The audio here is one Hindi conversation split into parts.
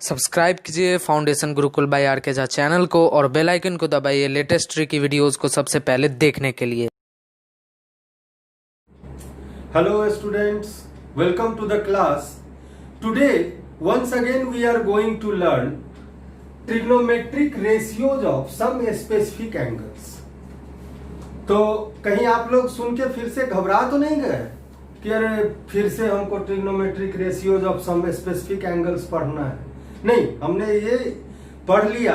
सब्सक्राइब कीजिए फाउंडेशन गुरुकुल बाय आर के झा चैनल को और बेल आइकन को दबाइए लेटेस्ट ट्री की वीडियोस को सबसे पहले देखने के लिए। Hello students, welcome to the class. Today once again we are going to learn trigonometric ratios of some specific angles. तो कहीं आप लोग सुन के फिर से घबरा तो नहीं गए कि अरे फिर से हमको trigonometric ratios of some specific angles पढ़ना है? नहीं, हमने ये पढ़ लिया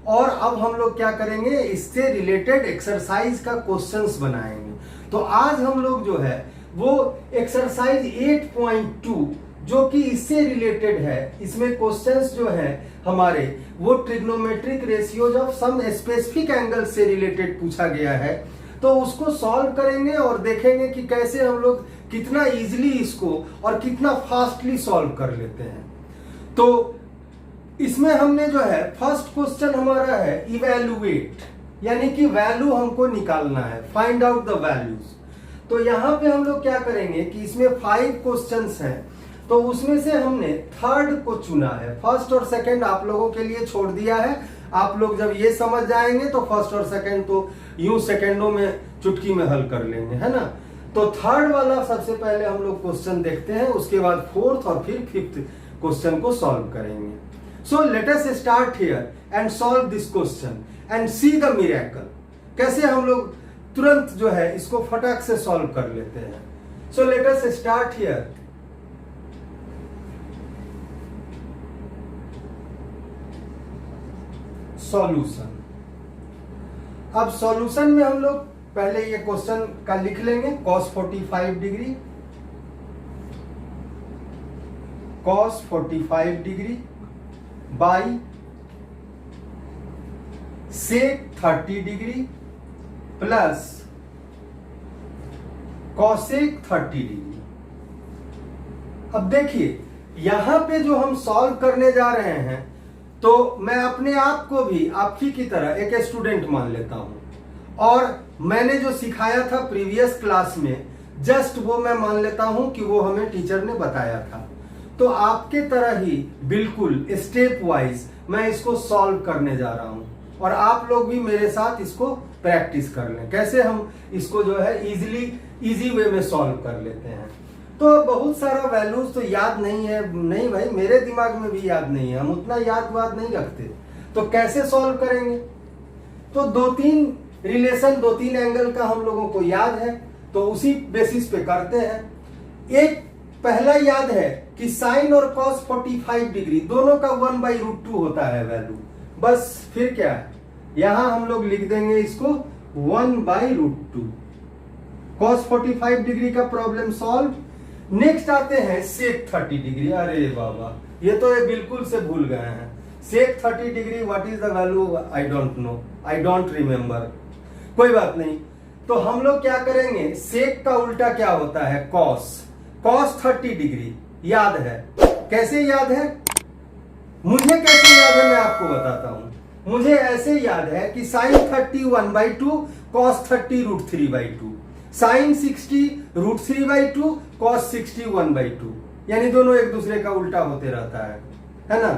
और अब हम लोग क्या करेंगे, इससे रिलेटेड एक्सरसाइज का क्वेश्चंस बनाएंगे। तो आज हम लोग जो है वो एक्सरसाइज 8.2 जो कि इससे रिलेटेड है, इसमें क्वेश्चंस जो है हमारे वो trigonometric ratios of some specific angle से रिलेटेड पूछा गया है। तो उसको सॉल्व करेंगे और देखेंगे कि कैसे हम लोग कितना इजीली इसको और कितना फास्टली सॉल्व कर लेते हैं। तो इसमें हमने जो है फर्स्ट क्वेश्चन हमारा है इवैल्यूएट, यानी कि वैल्यू हमको निकालना है, फाइंड आउट द वैल्यूज। तो यहां पे हम लोग क्या करेंगे कि इसमें 5 क्वेश्चंस हैं, तो उसमें से हमने थर्ड को चुना है। फर्स्ट और सेकंड आप लोगों के लिए छोड़ दिया है। आप लोग जब ये समझ जाएंगे तो फर्स्ट और सेकंड तो यूं सेकंडों में चुटकी में हल कर लेंगे, है ना। तो थर्ड वाला सबसे पहले हम लोग क्वेश्चन देखते हैं, उसके बाद फोर्थ और फिर फिफ्थ क्वेश्चन को सॉल्व करेंगे। So let us start here and solve this question and see the miracle. कैसे हम लोग तुरंत जो है इसको फटाक से सॉल्व कर लेते हैं। So let us start here. Solution. अब सॉल्यूशन में हम लोग पहले ये क्वेश्चन का लिख लेंगे, cos 45 degree, cos 45 degree by sec 30 degree plus cosec 30 degree. अब देखिए यहां पे जो हम सॉल्व करने जा रहे हैं, तो मैं अपने आप को भी आप ही की तरह एक स्टूडेंट मान लेता हूं और मैंने जो सिखाया था प्रीवियस क्लास में जस्ट वो मैं मान लेता हूं कि वो हमें टीचर ने बताया था। तो आपके तरह ही बिल्कुल स्टेप वाइज मैं इसको सॉल्व करने जा रहा हूं और आप लोग भी मेरे साथ इसको प्रैक्टिस कर लें, कैसे हम इसको जो है इजी वे में सॉल्व कर लेते हैं। तो बहुत सारा वैल्यूज तो याद नहीं है, नहीं भाई मेरे दिमाग में भी याद नहीं है, हम उतना याद नहीं रखते। तो कैसे सॉल्व करेंगे? तो 2-3 रिलेशन, 2-3 एंगल का हम लोगों को याद है, तो उसी बेसिस पे करते हैं। एक पहला याद है कि साइन और cos 45 डिग्री दोनों का 1/√2 होता है वैल्यू। बस फिर क्या है, यहां हम लोग लिख देंगे इसको 1/√2। cos 45 डिग्री का प्रॉब्लम सॉल्व। नेक्स्ट आते हैं sec 30 डिग्री। अरे बाबा ये तो ये बिल्कुल से भूल गए हैं। sec 30 degree what is the value? I don't know, I don't remember. कोई बात नहीं। तो हम लोग क्या करेंगे, sec का उल्टा क्या होता है? cos 30 डिग्री याद है। कैसे याद है? मुझे कैसे याद है मैं आपको बताता हूं। मुझे ऐसे याद है कि sin 30 1/2, cos 30 √3/2, sin 60 √3/2, cos 60 1/2, यानी दोनों एक दूसरे का उल्टा होते रहता है ना।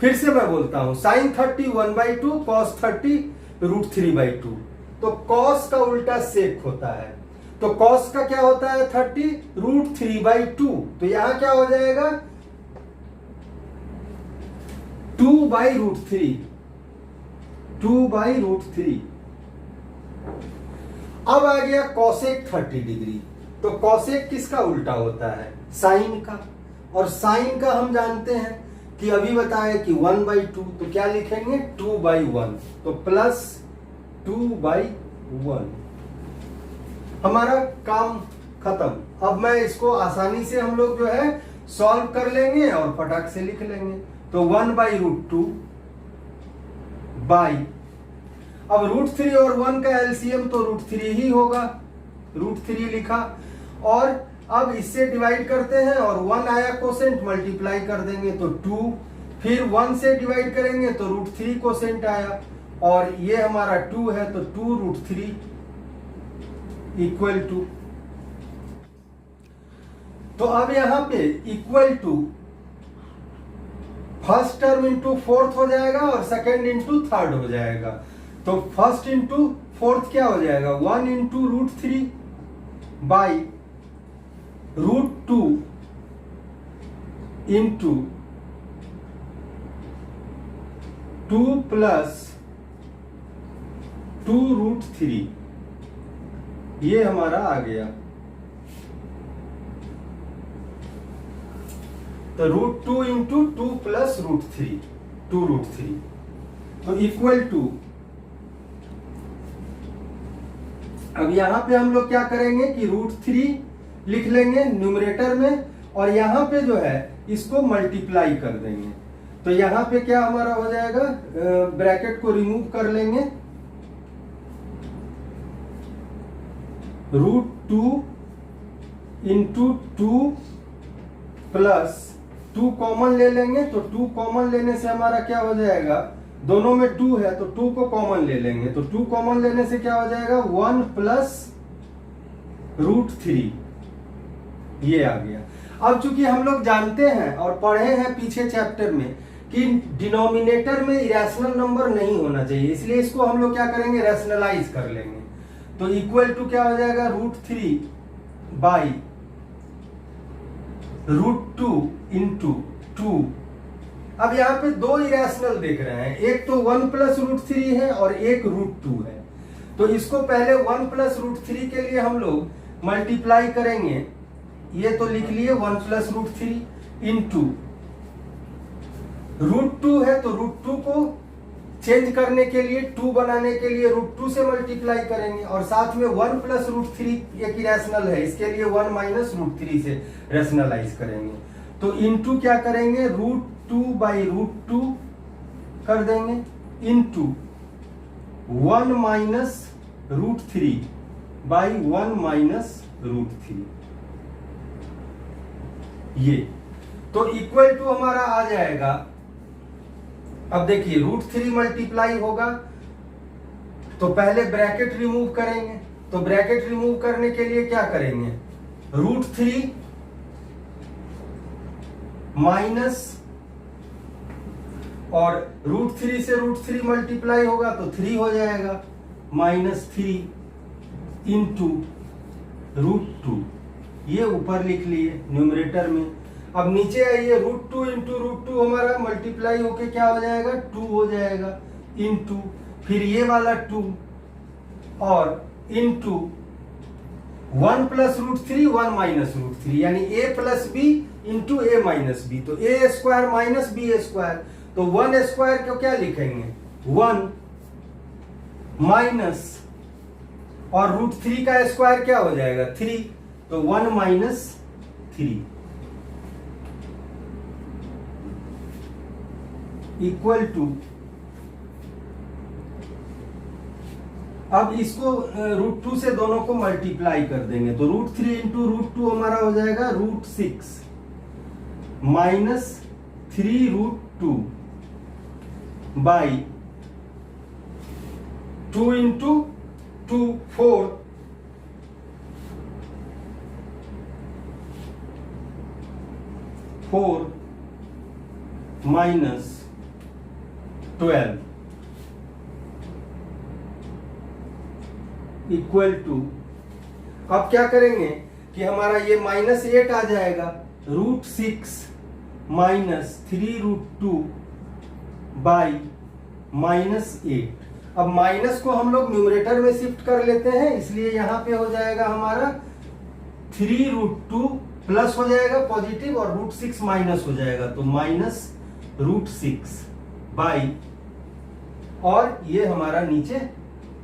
फिर से मैं बोलता हूं, sin 30 1/2, cos 30 √3/2। तो cos का उल्टा sec होता है, तो cos का क्या होता है? 30 √3/2। तो यहां क्या हो जाएगा? 2/√3, 2/√3। अब आ गया cosec 30 डिग्री। तो cosec किसका उल्टा होता है? साइन का। और साइन का हम जानते हैं कि अभी बताया कि 1/2, तो क्या लिखेंगे? 2/1, तो प्लस 2/1। हमारा काम खत्म। अब मैं इसको आसानी से हम लोग जो है सॉल्व कर लेंगे और फटाक से लिख लेंगे। तो 1/√2 बाई, अब √3 और 1 का एलसीएम तो √3 ही होगा, √3 लिखा। और अब इससे डिवाइड करते हैं और 1 आया कोसेंट, मल्टीप्लाई कर देंगे तो 2, फिर 1 से डिवाइड करेंगे तो √3 कोसेंट आया, और ये हमारा 2 है तो 2√3 इक्वल टू। तो अब यहां पे equal to first term into fourth हो जाएगा और सेकेंड इंटू थर्ड हो जाएगा। तो फर्स्ट इंटू फोर्थ क्या हो जाएगा, 1 इंटू √3 बाई √2 इंटू 2 प्लस 2√3, ये हमारा आ गया। तो √2 इंटू 2 प्लस √3, 2√3, तो इक्वल टू, अब यहां पे हम लोग क्या करेंगे कि √3 लिख लेंगे न्यूमरेटर में, और यहां पे जो है इसको मल्टीप्लाई कर देंगे। तो यहां पे क्या हमारा हो जाएगा, ब्रैकेट को रिमूव कर लेंगे, √2 इंटू 2 प्लस 2 कॉमन ले लेंगे। तो 2 कॉमन लेने से हमारा क्या हो जाएगा, दोनों में 2 है तो 2 को कॉमन ले लेंगे। तो 2 कॉमन लेने से क्या हो जाएगा, 1 प्लस √3, ये आ गया। अब चूंकि हम लोग जानते हैं और पढ़े हैं पीछे चैप्टर में कि डिनोमिनेटर में इरेशनल नंबर नहीं होना चाहिए, इसलिए इसको हम लोग क्या करेंगे, रैशनलाइज कर लेंगे। तो इक्वल टू क्या हो जाएगा, √3 बाई √2 इंटू 2। अब यहाँ पे 2 इरेशनल देख रहे हैं, एक तो 1 प्लस √3 है और एक √2 है। तो इसको पहले 1 प्लस √3 के लिए हम लोग मल्टीप्लाई करेंगे, ये तो लिख लिए 1 प्लस √3 इंटू √2 है तो √2 को चेंज करने के लिए, 2 बनाने के लिए √2 से मल्टीप्लाई करेंगे, और साथ में 1 प्लस √3 एक इरेशनल है, इसके लिए 1 माइनस √3 से रैशनलाइज करेंगे। तो इनटू क्या करेंगे, √2 बाई √2 कर देंगे, इंटू 1 माइनस √3 बाई 1 माइनस √3, ये। तो इक्वल टू हमारा आ जाएगा, अब देखिए √3 मल्टीप्लाई होगा तो पहले ब्रैकेट रिमूव करेंगे। तो ब्रैकेट रिमूव करने के लिए क्या करेंगे, √3 माइनस, और √3 से √3 मल्टीप्लाई होगा तो 3 हो जाएगा, -3 इंटू √2, ये ऊपर लिख लिए न्यूमरेटर में। अब नीचे आइए, √2 इंटू √2 हमारा मल्टीप्लाई होके क्या हो जाएगा, 2 हो जाएगा, इंटू फिर ये वाला 2 और इंटू 1 प्लस √3 1 माइनस √3, यानी a plus B into a minus B. तो a square minus B square, तो 1 स्क्वायर को क्या लिखेंगे, 1 माइनस, और √3 का स्क्वायर क्या हो जाएगा, 3, तो 1 माइनस 3 इक्वल टू, अब इसको √2 से दोनों को मल्टीप्लाई कर देंगे। तो √3 इंटू √2 हमारा हो जाएगा √6 minus 3√2 by 2 into 2 4 minus 12 equal to, अब क्या करेंगे कि हमारा ये -8 आ जाएगा, √6 माइनस 3√2 बाई -8। अब माइनस को हम लोग न्यूमरेटर में शिफ्ट कर लेते हैं, इसलिए यहां पे हो जाएगा हमारा 3√2 प्लस हो जाएगा पॉजिटिव, और √6 माइनस हो जाएगा, तो -√6 बाई, और ये हमारा नीचे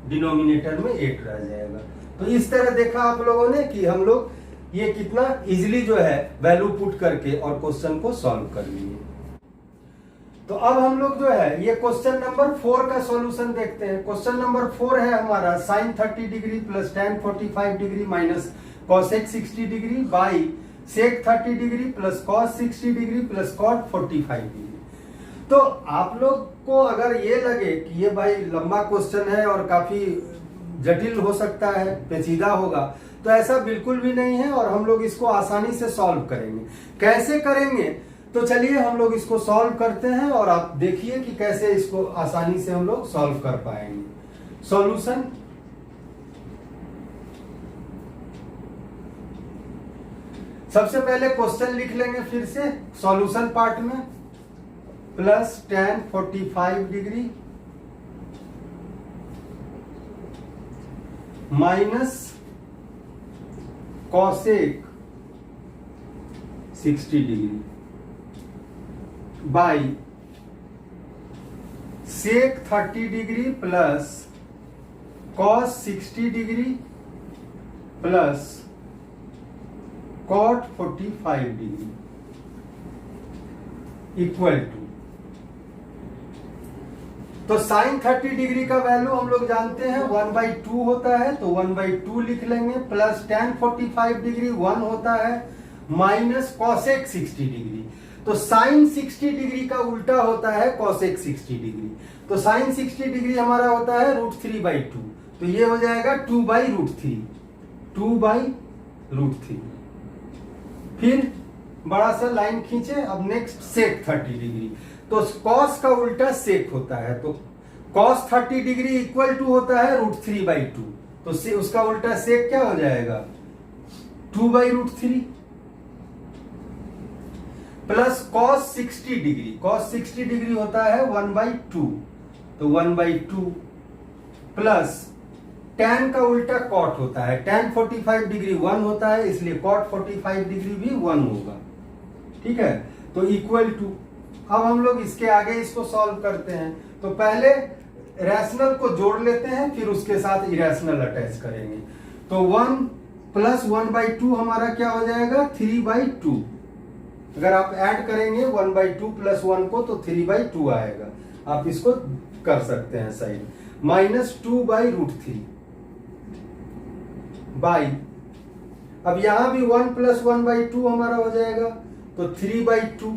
डिनोमिनेटर में 8 रह जाएगा। तो इस तरह देखा आप लोगों ने कि हम लोग ये कितना इजीली जो है वैल्यू पुट करके और क्वेश्चन को सॉल्व कर लिए। तो अब हम लोग जो है ये क्वेश्चन नंबर 4 का सॉल्यूशन देखते हैं। क्वेश्चन नंबर 4 है हमारा sin 30 degree plus tan 45 degree minus cosec 60 degree by sec 30 degree plus cos 60 degree plus cot 45 degree. तो आप लोग को अगर ये लगे कि ये भाई लंबा क्वेश्चन है और काफी जटिल हो सकता है, पेचीदा होगा, तो ऐसा बिल्कुल भी नहीं है, और हम लोग इसको आसानी से सॉल्व करेंगे। कैसे करेंगे, तो चलिए हम लोग इसको सॉल्व करते हैं और आप देखिए कि कैसे इसको आसानी से हम लोग सॉल्व कर पाएंगे। सॉल्यूशन, सबसे पहले क्वेश्चन लिख लेंगे फिर से सॉल्यूशन पार्ट में, plus tan 45 degree minus cosec 60 degree by sec 30 degree plus cos 60 degree plus cot 45 degree equal to, तो साइन 30 डिग्री का वैल्यू हम लोग जानते हैं 1/2 होता है, तो 1/2 लिख लेंगे, प्लस tan 45 डिग्री 1 होता है, माइनस कॉसेक 60 डिग्री। तो साइन 60 डिग्री का उल्टा होता है कॉसेक 60 डिग्री, तो साइन 60 डिग्री हमारा होता है √3/2, तो ये हो जाएगा 2/√3, 2/√3। फिर बड़ा सा लाइन खींचे, अब नेक्स्ट सेक 30 डिग्री, तो कॉस का उल्टा सेक होता है, तो कॉस 30 डिग्री इक्वल टू होता है √3/2, तो उसका उल्टा सेक क्या हो जाएगा 2/√3 plus cos 60 degree, cos 60 degree होता है 1/2, तो 1/2 प्लस tan का उल्टा कॉट होता है, tan 45 डिग्री 1 होता है, इसलिए कॉट 45 डिग्री भी 1 होगा। ठीक है, तो इक्वल टू, अब हम लोग इसके आगे इसको सॉल्व करते हैं, तो पहले रैशनल को जोड़ लेते हैं, फिर उसके साथ इरेशनल अटैच करेंगे, तो 1 प्लस 1/2 हमारा क्या हो जाएगा 3/2। अगर आप ऐड करेंगे 1/2 प्लस 1 को तो 3/2 आएगा, आप इसको कर सकते हैं साइड, माइनस 2/√3 बाई, अब यहां भी 1 प्लस 1/2 हमारा हो जाएगा, तो 3/2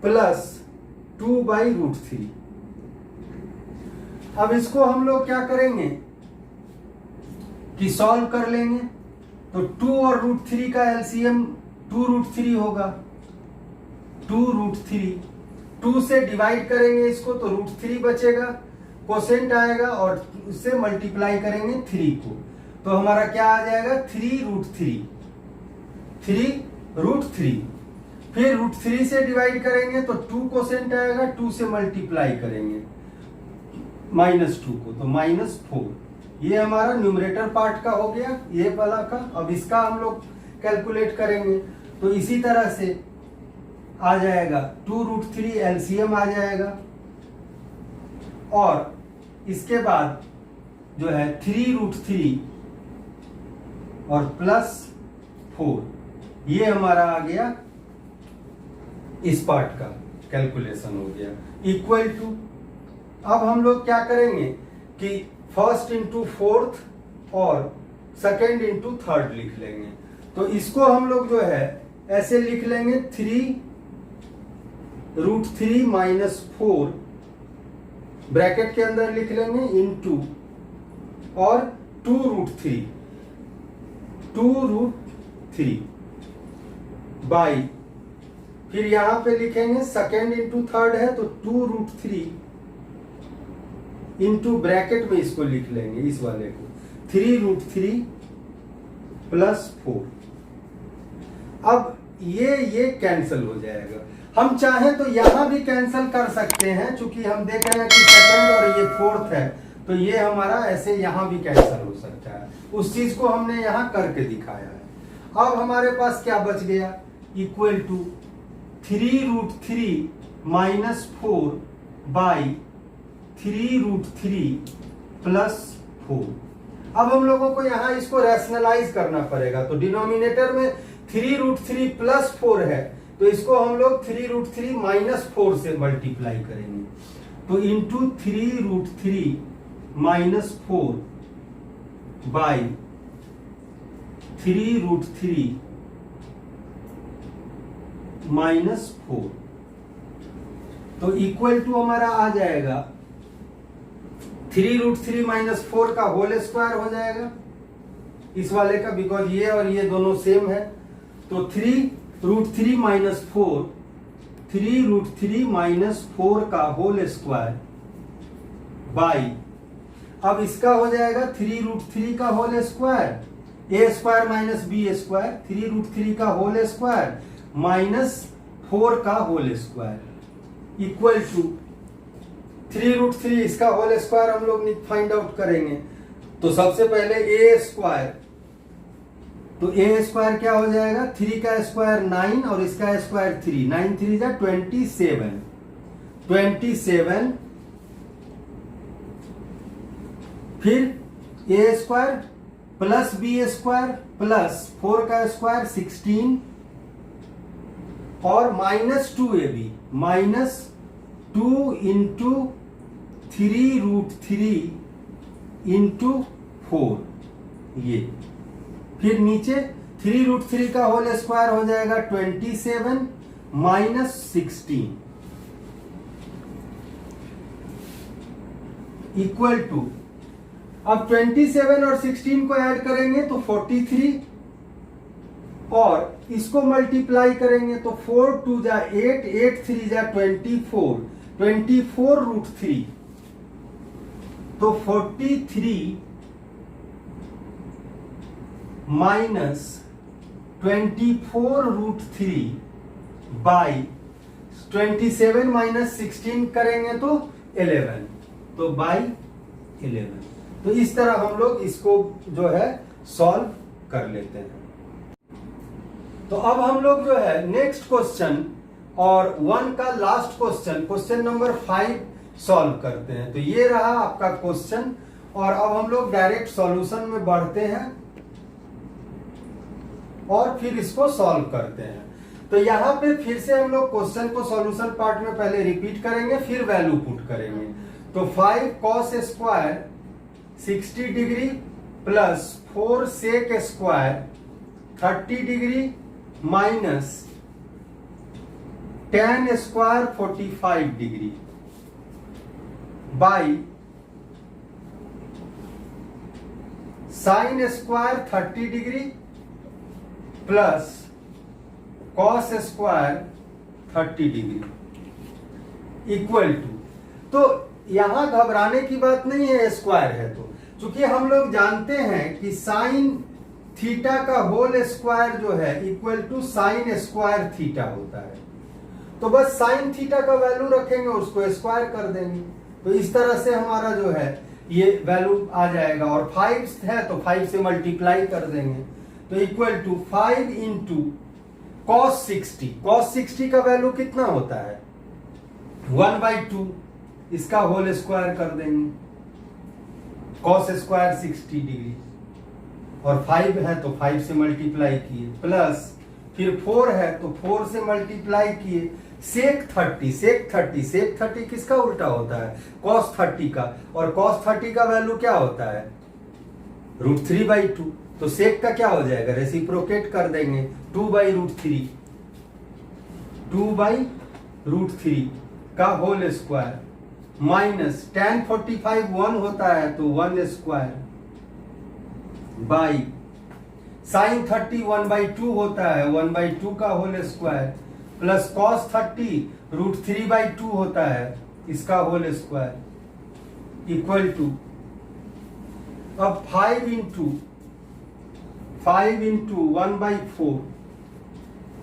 प्लस 2/√3। अब इसको हम लोग क्या करेंगे कि सॉल्व कर लेंगे, तो 2 और √3 का एलसीएम 2√3 होगा, 2√3, 2 से डिवाइड करेंगे इसको तो √3 बचेगा, कोसेंट आएगा और उससे मल्टीप्लाई करेंगे 3 को, तो हमारा क्या आ जाएगा 3√3, 3√3। फिर √3 से डिवाइड करेंगे तो 2 कोसेंट आएगा, 2 से मल्टीप्लाई करेंगे -2 को, तो -4। ये हमारा न्यूमरेटर पार्ट का हो गया, ये वाला का। अब इसका हम लोग कैलकुलेट करेंगे, तो इसी तरह से आ जाएगा 2√3 एलसीएम आ जाएगा, और इसके बाद जो है 3√3 और प्लस 4, ये हमारा आ गया, इस पार्ट का कैलकुलेशन हो गया, इक्वल टू। अब हम लोग क्या करेंगे कि फर्स्ट इंटू फोर्थ और सेकेंड इंटू थर्ड लिख लेंगे, तो इसको हम लोग जो है ऐसे लिख लेंगे 3√3 माइनस 4 ब्रैकेट के अंदर लिख लेंगे इंटू और 2√3 बाई, फिर यहां पे लिखेंगे सेकेंड इंटू थर्ड है तो 2√3 इंटू ब्रैकेट में इसको लिख लेंगे, इस वाले को 3√3 प्लस 4। अब ये कैंसिल हो जाएगा, हम चाहें तो यहां भी कैंसिल कर सकते हैं, चूंकि हम देख रहे हैं कि सेकंड और ये फोर्थ है, तो ये हमारा ऐसे यहां भी कैंसिल हो सकता है, उस चीज को हमने यहां करके दिखाया है। अब हमारे पास क्या बच गया, equal to 3√3 minus 4 by 3√3 plus 4। अब हम लोगों को यहां इसको रैशनलाइज करना पड़ेगा, तो डिनोमिनेटर में 3√3 प्लस 4 है, तो इसको हम लोग 3√3 माइनस 4 से मल्टीप्लाई करेंगे, तो इंटू 3√3 माइनस 4 बाई 3√3 माइनस 4, तो इक्वल टू हमारा आ जाएगा 3√3 माइनस 4 का होल स्क्वायर हो जाएगा इस वाले का, बिकॉज ये और ये दोनों सेम है, तो 3√3 माइनस 4 3√3 माइनस 4 का होल स्क्वायर बाई, अब इसका हो जाएगा 3√3 का होल स्क्वायर, ए स्क्वायर माइनस बी स्क्वायर, 3√3 का होल स्क्वायर माइनस 4 का होल स्क्वायर इक्वल टू 3√3 इसका होल स्क्वायर हम लोग फाइंड आउट करेंगे। तो सबसे पहले ए स्क्वायर, तो ए स्क्वायर क्या हो जाएगा, 3 का स्क्वायर 9 और इसका स्क्वायर 3, 9 3 जा 27, 27 फिर a square plus b square plus 4 का स्क्वायर 16 और minus 2ab, minus 2 into 3√3 into 4, ये फिर नीचे 3√3 का होल स्क्वायर हो जाएगा 27 माइनस 16 इक्वल टू, अब 27 और 16 को ऐड करेंगे तो 43 और इसको मल्टीप्लाई करेंगे तो 4 2 जा 8, 8 3 जा 24, 24√3 तो 43 माइनस 24√3 बाई 27 माइनस 16 करेंगे तो 11, तो बाई 11। तो इस तरह हम लोग इसको जो है सॉल्व कर लेते हैं। तो अब हम लोग जो है नेक्स्ट क्वेश्चन और 1 का last question, question number 5 solve करते हैं। तो ये रहा आपका क्वेश्चन और अब हम लोग डायरेक्ट सॉल्यूशन में बढ़ते हैं और फिर इसको सॉल्व करते हैं। तो यहां पे फिर से हम लोग क्वेश्चन को सॉल्यूशन पार्ट में पहले रिपीट करेंगे, फिर वैल्यू पुट करेंगे। तो 5 cos square 60 degree plus 4 sec square 30 degree minus tan square 45 degree by sin square 30 degree plus cos square 30 degree equal to, तो यहां घबराने की बात नहीं है, स्क्वायर है तो, चूंकि हम लोग जानते हैं कि साइन थीटा का होल स्क्वायर जो है equal to sine square theta होता है। तो बस साइन थीटा का वैल्यू रखेंगे, उसको स्क्वायर कर देंगे, तो इस तरह से हमारा जो है ये वैल्यू आ जाएगा। और 5 है तो 5 से मल्टीप्लाई कर देंगे, तो equal to 5 into cos 60, cos 60 का वैल्यू कितना होता है 1/2, इसका होल स्क्वायर कर देंगे, cos स्क्वायर 60 डिग्री और 5 है तो 5 से मल्टीप्लाई किए प्लस फिर 4 है तो 4 से मल्टीप्लाई किए, sec 30, sec 30, sec 30 किसका उल्टा होता है cos 30 का, और cos 30 का वैल्यू क्या होता है √3/2, तो sec का क्या हो जाएगा रेसिप्रोकेट कर देंगे 2/√3, 2/√3 का होल स्क्वायर माइनस tan 45 1 होता है तो 1 स्क्वायर बाई sin 30 1/2 होता है 1/2 का होल स्क्वायर प्लस cos 30 √3/2 होता है इसका होल स्क्वायर इक्वल टू, अब 5 इंटू 1/4,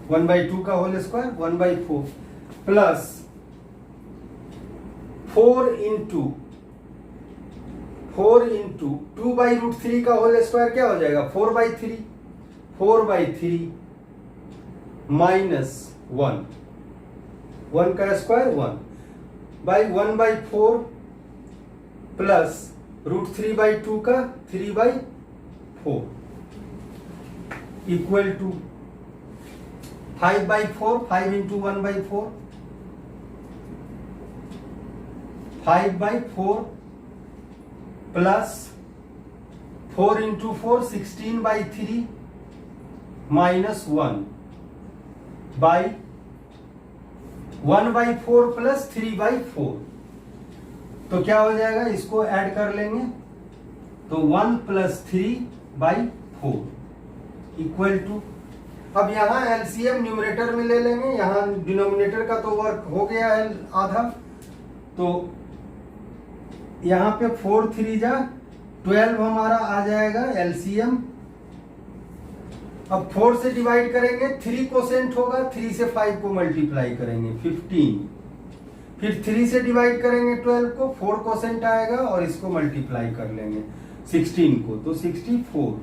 1/2 का होल स्क्वायर 1/4 प्लस 4 इंटू 2/√3 का होल स्क्वायर क्या हो जाएगा 4/3, 4/3 माइनस 1 का स्क्वायर 1 बाई 1/4 प्लस √3/2 का 3/4 equal to 5/4, 5 into 1/4, 5/4 plus 4 into 4 16/3 minus 1 by 1/4 plus 3/4, तो क्या हो जाएगा इसको ऐड कर लेंगे तो 1 प्लस 3/4 इक्वल टू अब यहाँ एलसीएम न्यूमरेटर में ले लेंगे, यहाँ डिनोमिनेटर का तो वर्क हो गया है आधा, तो यहाँ पे 4 3 जा 12 हमारा आ जाएगा एलसीएम। अब 4 से डिवाइड करेंगे, 3 कोसेंट होगा, 3 से 5 को मल्टीप्लाई करेंगे 15, फिर 3 से डिवाइड करेंगे 12 को, 4 कोसेंट आएगा और इसको मल्टीप्लाई कर लेंगे 16 को, तो 64।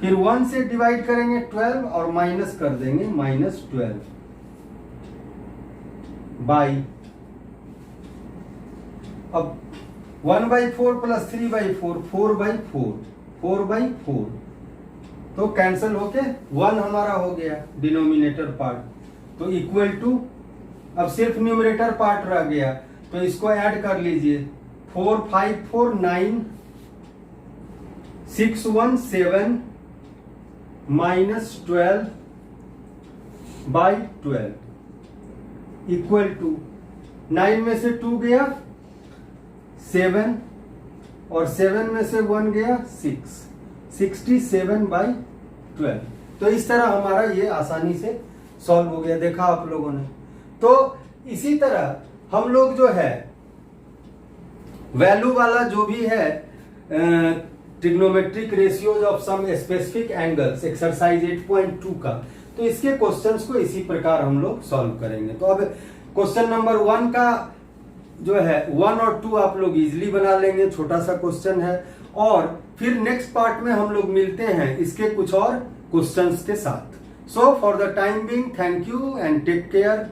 फिर 1 से डिवाइड करेंगे 12 और माइनस कर देंगे -12 बाई, अब 1/4 प्लस 3/4 4/4 4/4, तो कैंसल होके 1 हमारा हो गया डिनोमिनेटर पार्ट, तो इक्वल टू, अब सिर्फ न्यूमरेटर पार्ट रह गया, तो इसको ऐड कर लीजिए, 4 5 4 9 6 1 7 -12 बाई 12 इक्वल टू 9 में से 2 गया 7 और 7 में से 1 गया 6, 67/12। तो इस तरह हमारा ये आसानी से सॉल्व हो गया, देखा आप लोगों ने। तो इसी तरह हम लोग जो है वैल्यू वाला जो भी है trigonometric ratios of some specific angles exercise 8.2 का, तो इसके क्वेश्चंस को इसी प्रकार हम लोग सॉल्व करेंगे। तो अब क्वेश्चन नंबर 1 का जो है 1 और 2 आप लोग इजिली बना लेंगे, छोटा सा क्वेश्चन है, और फिर नेक्स्ट पार्ट में हम लोग मिलते हैं इसके कुछ और क्वेश्चंस के साथ। So for the time being, thank you and take care.